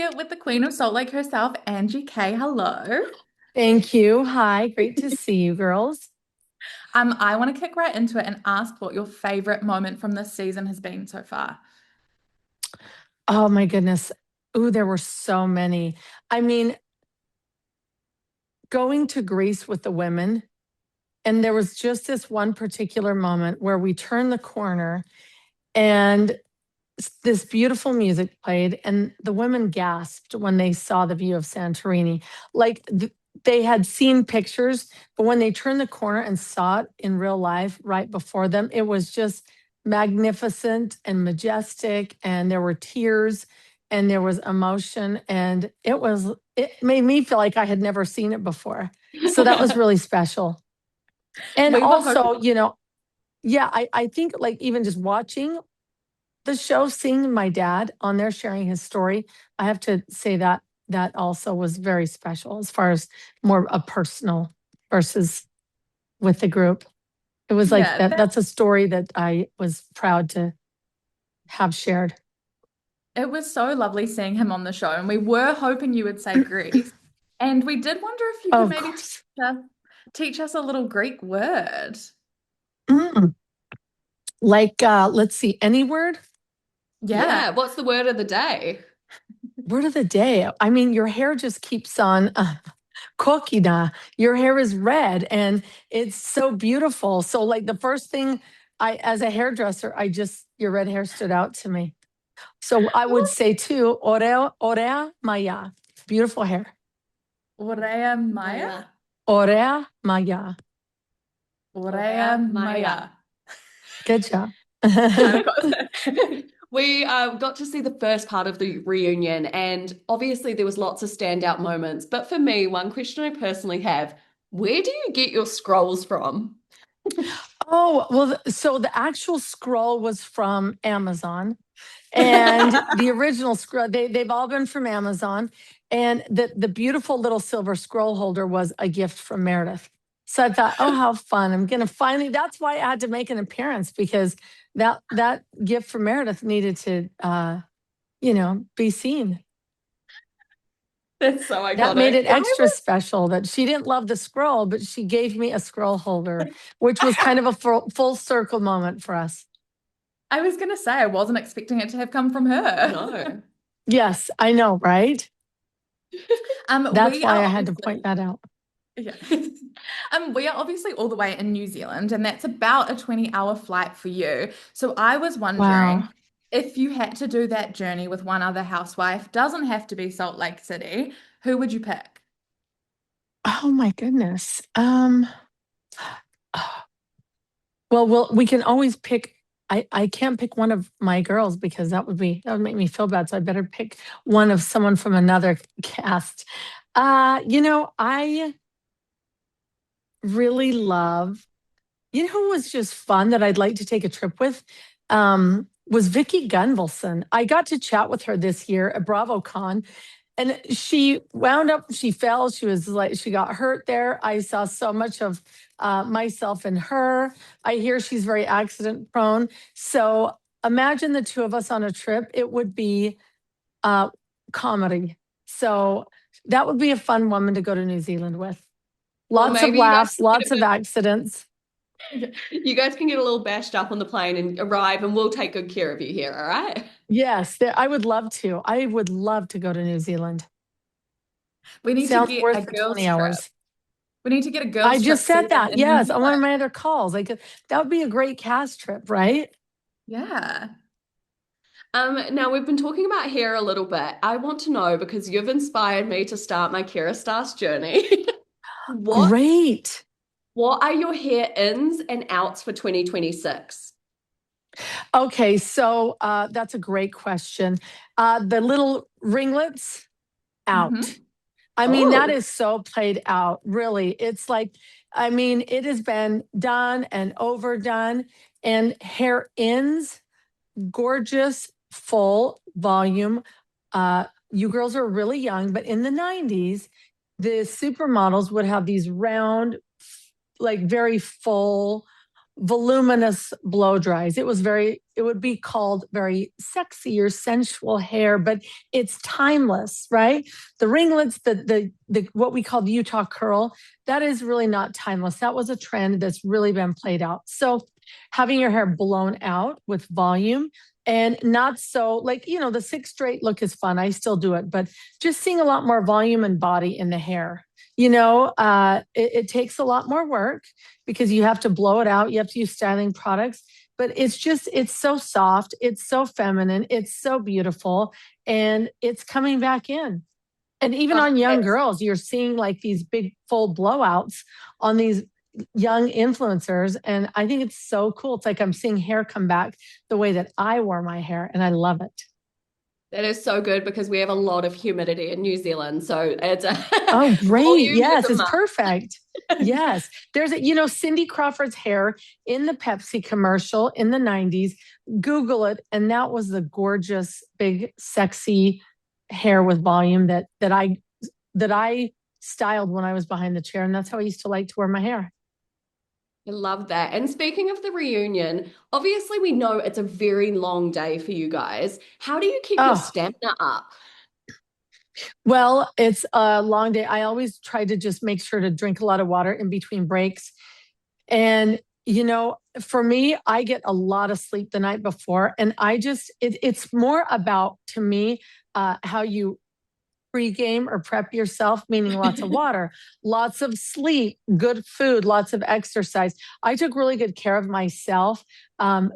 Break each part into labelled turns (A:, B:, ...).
A: here with the Queen of Salt Lake herself, Angie K. Hello.
B: Thank you. Hi, great to see you, girls.
A: I want to kick right into it and ask what your favorite moment from this season has been so far.
B: Oh my goodness. Ooh, there were so many. I mean, going to Greece with the women, and there was just this one particular moment where we turned the corner and this beautiful music played, and the women gasped when they saw the view of Santorini. Like they had seen pictures, but when they turned the corner and saw it in real life right before them, it was just magnificent and majestic. And there were tears and there was emotion. And it made me feel like I had never seen it before. So that was really special. And
A: We were hoping,
B: also, yeah, I think like even just watching the show, seeing my dad on there sharing his story, I have to say that that also was very special as far as more a personal versus with the group. It was like
A: yeah,
B: that. That's a story that I was proud to have shared.
A: it was so lovely seeing him on the show, and we were hoping you would say Greece. And we did wonder if you could
B: Of
A: maybe
B: course.
A: us, teach us a little Greek word.
B: Mm. Like, let's see, any word?
A: Yeah.
C: Yeah, what's the word of the day?
B: Word of the day. I mean, your hair just keeps on kokina. Your hair is red and it's so beautiful. So, like, the first thing as a hairdresser, your red hair stood out to me. So I would say too, orea maya, beautiful hair.
A: Orea Maya?
C: Maya.
B: Orea maya.
A: Orea
C: Orea Maya.
A: Maya.
B: Good job.
A: Kind of got
C: We got to see the first part of the reunion, and obviously there was lots of standout moments. But for me, one question I personally have, where do you get your scrolls from?
B: Oh, well, so the actual scroll was from Amazon. And the original scroll, they've all been from Amazon. And the beautiful little silver scroll holder was a gift from Meredith. So I thought, oh, how fun. I'm gonna finally, that's why I had to make an appearance because that gift from Meredith needed to be seen.
C: That's so
B: That made
C: iconic.
B: it extra special that she didn't love the scroll, but she gave me a scroll holder, which was kind of a full circle moment for us.
A: I was going to say, I wasn't expecting it to have come from her.
C: No.
B: Yes, I know, right? That's
A: We
B: why
A: are
B: I had to point
A: obviously,
B: that out.
A: yeah. We are obviously all the way in New Zealand, and that's about a 20-hour flight for you. So I was wondering
B: Wow.
A: if you had to do that journey with one other housewife, doesn't have to be Salt Lake City, who would you pick?
B: Oh my goodness. Well, we can always pick. I can't pick one of my girls because that would make me feel bad. So I better pick one of someone from another cast. I really love, who was just fun that I'd like to take a trip with? Was Vicky Gunvalson. I got to chat with her this year at BravoCon. And she fell. She was like, she got hurt there. I saw so much of myself in her. I hear she's very accident prone. So imagine the two of us on a trip. It would be uh, comedy. So that would be a fun woman to go to New Zealand with.
C: Well,
B: Lots of
C: maybe you guys
B: laughs,
C: can get
B: lots
C: a
B: of accidents.
C: bit, you guys can get a little bashed up on the plane and arrive, and we'll take good care of you here, all right?
B: Yes, I would love to. I would love to go to New Zealand.
A: We need to
B: Sounds
A: get a
B: worth the
A: girls'
B: 20
A: trip.
B: hours.
A: We need to get a
B: I
A: girls' trip
B: just said
A: set
B: that.
A: in New
B: Yes, on one of
A: Zealand.
B: my other calls. That would be a great cast trip, right?
A: Yeah.
C: Now we've been talking about hair a little bit. I want to know because you've inspired me to start my Kerastase journey. What
B: Great.
C: what are your hair ins and outs for 2026?
B: Okay, so that's a great question. The little ringlets out.
A: Hmm.
B: I mean, that
C: Oh,
B: is so played out, really. It's like, I mean, it has been done and overdone, and hair ins, gorgeous, full volume. You girls are really young, but in the 90s, the supermodels would have these round, like very full, voluminous blow dries. It would be called very sexy or sensual hair, but it's timeless, right? The ringlets, the what we call the Utah curl, that is really not timeless. That was a trend that's really been played out. So having your hair blown out with volume and not so like, the 6 straight look is fun. I still do it, but just seeing a lot more volume and body in the hair. It takes a lot more work because you have to blow it out. You have to use styling products, but it's so soft. It's so feminine. It's so beautiful. And it's coming back in. And even
C: Oh,
B: on young
C: that's
B: girls, you're seeing like these big full blowouts on these young influencers. And I think it's so cool. It's like I'm seeing hair come back the way that I wore my hair, and I love it.
C: That is so good because we have a lot of humidity in New Zealand. So it's
B: Oh, great.
C: volume is
B: Yes,
C: a
B: it's
C: must.
B: perfect. Yes. There's Cindy Crawford's hair in the Pepsi commercial in the 90s. Google it. And that was the gorgeous, big, sexy hair with volume that I styled when I was behind the chair. And that's how I used to like to wear my hair.
C: I love that. And speaking of the reunion, obviously we know it's a very long day for you guys. How do you keep your
B: Oh,
C: stamina up?
B: well, it's a long day. I always try to just make sure to drink a lot of water in between breaks. And, for me, I get a lot of sleep the night before. And it's more about, to me, how you pre-game or prep yourself, meaning lots of water, lots of sleep, good food, lots of exercise. I took really good care of myself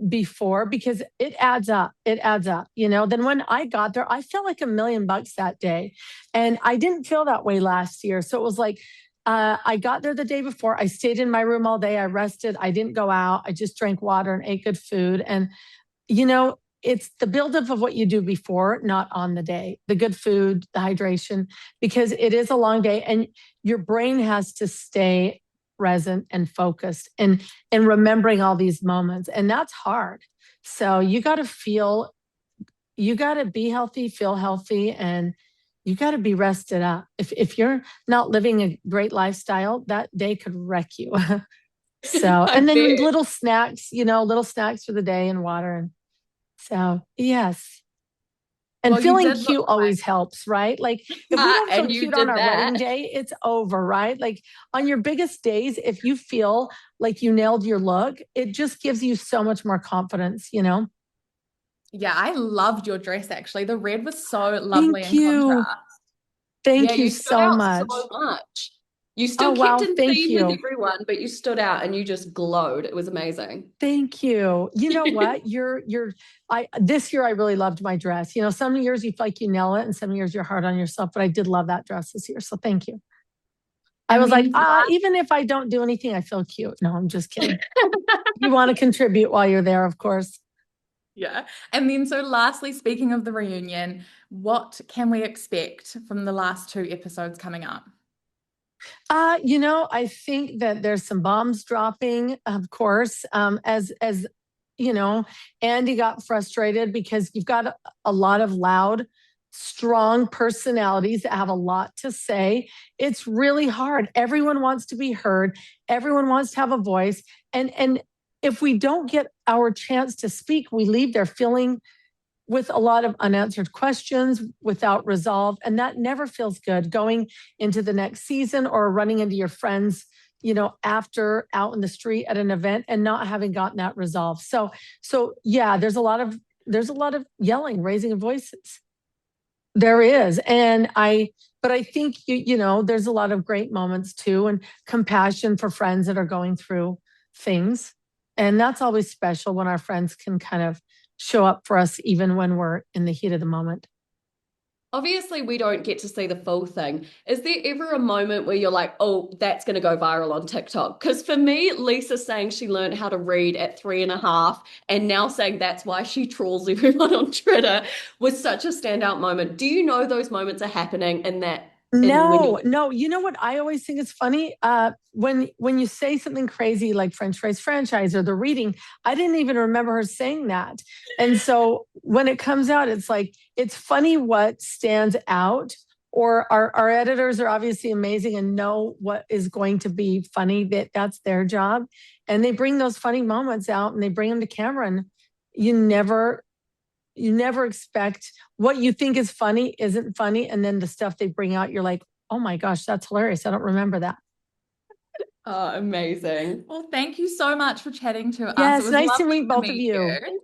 B: before because it adds up. It adds up. Then when I got there, I felt like $1,000,000 that day. And I didn't feel that way last year. So it was like, I got there the day before. I stayed in my room all day. I rested. I didn't go out. I just drank water and ate good food. And, it's the buildup of what you do before, not on the day, the good food, the hydration, because it is a long day and your brain has to stay present and focused and remembering all these moments. And that's hard. So you got to be healthy, feel healthy, and you got to be rested up. If you're not living a great lifestyle, that day could wreck you. So,
C: I
B: and then
C: bet.
B: little snacks for the day and water. And so, yes. And
C: Well, you
B: feeling
C: did look
B: cute always helps, right? Like if we don't feel
C: and you
B: cute on
C: did
B: our wedding
C: that.
B: day, it's over, right? Like on your biggest days, if you feel like you nailed your look, it just gives you so much more confidence.
A: Yeah, I loved your dress actually. The red was so lovely
B: Thank
A: in
B: you.
A: contrast.
C: Yeah,
B: Thank you
C: you stood
B: so
C: out so
B: much.
C: much. You
B: Oh,
C: still kept
B: wow.
C: in
B: Thank
C: theme with
B: you.
C: everyone, but you stood out and you just glowed. It was amazing.
B: Thank you. You know what? This year I really loved my dress. Some years you feel like you nail it and some years you're hard on yourself, but I did love that dress this year. So thank you. I
A: And
B: was like,
A: then
B: even if I don't do anything, I feel cute. No, I'm just kidding. You want to contribute while you're there, of course.
A: yeah. And then so lastly, speaking of the reunion, what can we expect from the last 2 episodes coming up?
B: I think that there's some bombs dropping, of course, as Andy got frustrated because you've got a lot of loud, strong personalities that have a lot to say. It's really hard. Everyone wants to be heard. Everyone wants to have a voice. And if we don't get our chance to speak, we leave there feeling with a lot of unanswered questions without resolve. And that never feels good going into the next season or running into your friends, after out in the street at an event and not having gotten that resolved. So yeah, there's a lot of yelling, raising of voices. There is. But I think, there's a lot of great moments too, and compassion for friends that are going through things. And that's always special when our friends can kind of show up for us, even when we're in the heat of the moment.
C: Obviously, we don't get to see the full thing. Is there ever a moment where you're like, oh, that's going to go viral on TikTok? Because for me, Lisa saying she learned how to read at 3.5 and now saying that's why she trolls everyone on Twitter was such a standout moment. Do you know those moments are happening in that, in when you,
B: No, no. You know what I always think is funny? When you say something crazy like French fries franchise or the reading, I didn't even remember her saying that. And so when it comes out, it's like it's funny what stands out or our editors are obviously amazing and know what is going to be funny. That's their job. And they bring those funny moments out and they bring them to camera, and you never expect what you think is funny isn't funny. And then the stuff they bring out, you're like, oh my gosh, that's hilarious. I don't remember that.
C: Oh, amazing.
A: Well, thank you so much for chatting to us. It
B: Yes,
A: was
B: nice to
A: lovely
B: meet
A: to
B: both of
A: meet
B: you.
A: you.